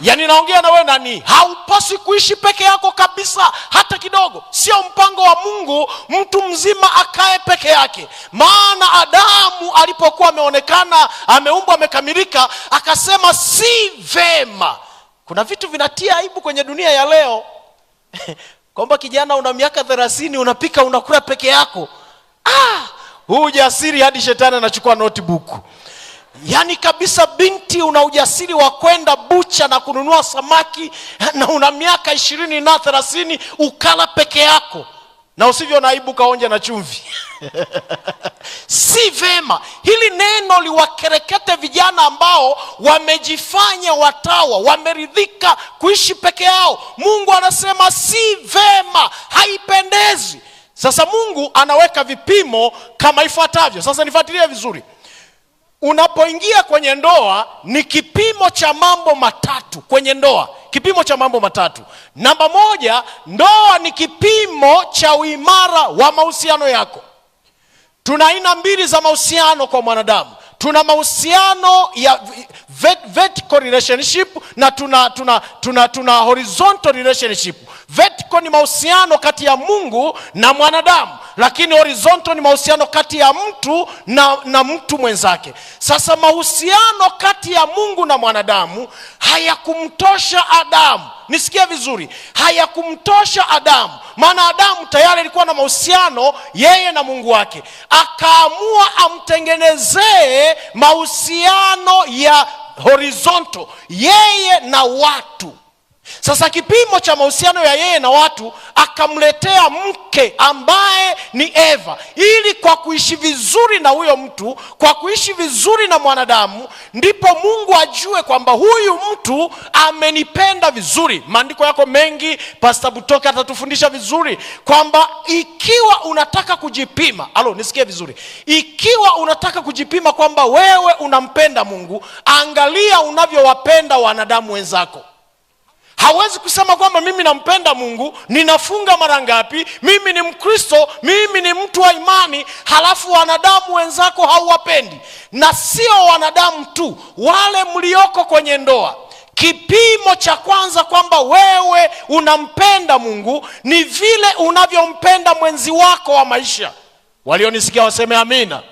Yaani naongea na wewe nani, haupaswi kuishi peke yako kabisa hata kidogo. Sio mpango wa Mungu mtu mzima akae peke yake. Maana Adamu alipokuwa ameonekana ameumbwa amekamilika, akasema si vema. Kuna vitu vinatia aibu kwenye dunia ya leo. Kwamba kijana una miaka 30 unapika unakula peke yako. Huu ujasiri hadi shetani anachukua notebook. Yaani kabisa binti una ujasiri wa kwenda bucha na kununua samaki na una miaka 20 na 30 ukala peke yako. Na usivyo na aibu kaonja na chumvi. Si vema. Hili neno liwakerekete vijana ambao wamejifanya watawa, wameridhika kuishi peke yao. Mungu anasema si vema, haipendezi. Sasa Mungu anaweka vipimo kama ifuatavyo. Sasa nifuatilie vizuri. Unapoingia kwenye ndoa ni kipimo cha mambo matatu kwenye ndoa. Kipimo cha mambo matatu. Namba 1, ndoa ni kipimo cha uimara wa mahusiano yako. Tuna aina 2 za mahusiano kwa mwanadamu. Tuna mahusiano ya vertical relationship na tuna horizontal relationship. Vertical ni mahusiano kati ya Mungu na mwanadamu, lakini horizontal ni mahusiano kati ya mtu na mtu mwenzake. Sasa mahusiano kati ya Mungu na mwanadamu hayakumtosha Adamu. Nisikie vizuri, hayakumtosha Adamu. Maana Adamu tayari alikuwa na mahusiano yeye na Mungu wake. Akaamua amtengenezee mahusiano ya horizontal, yeye na watu. Sasa kipimo cha mahusiano ya yeye na watu akamletea mke ambaye ni Eva, ili kwa kuishi vizuri na huyo mtu, kwa kuishi vizuri na mwanadamu, ndipo Mungu ajue kwamba huyu mtu amenipenda vizuri. Maandiko yako mengi, Pastor Butoka atatufundisha vizuri kwamba ikiwa unataka kujipima, nisikie vizuri, ikiwa unataka kujipima kwamba wewe unampenda Mungu, angalia unavyowapenda wanadamu wenzako. Hawezi kusema kwamba mimi nampenda Mungu, ninafunga mara ngapi, mimi ni Mkristo, mimi ni mtu wa imani, halafu wanadamu wenzako hauwapendi. Na sio wanadamu tu, wale mlioko kwenye ndoa. Kipimo cha kwanza kwamba wewe unampenda Mungu ni vile unavyompenda mwenzi wako wa maisha. Walionisikia waseme amina.